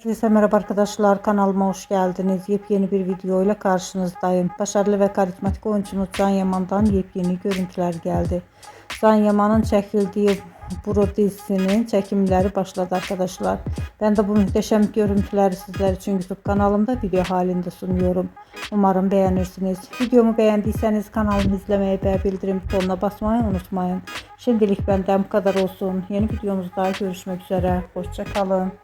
Herkese merhaba arkadaşlar, kanalıma hoş geldiniz. Yepyeni bir video ile karşınızdayım. Başarılı ve karizmatik oyuncumuz Can Yaman'dan yepyeni görüntüler geldi. Can Yaman'ın çekildiği Bro dizisinin çekimleri başladı arkadaşlar. Ben de bu muhteşem görüntüleri sizler için YouTube kanalımda video halinde sunuyorum. Umarım beğenirsiniz. Videomu beğendiyseniz kanalımı izlemeyi ve bildirim butonuna basmayı unutmayın. Şimdilik benden bu kadar olsun. Yeni videomuzda görüşmek üzere. Hoşça kalın.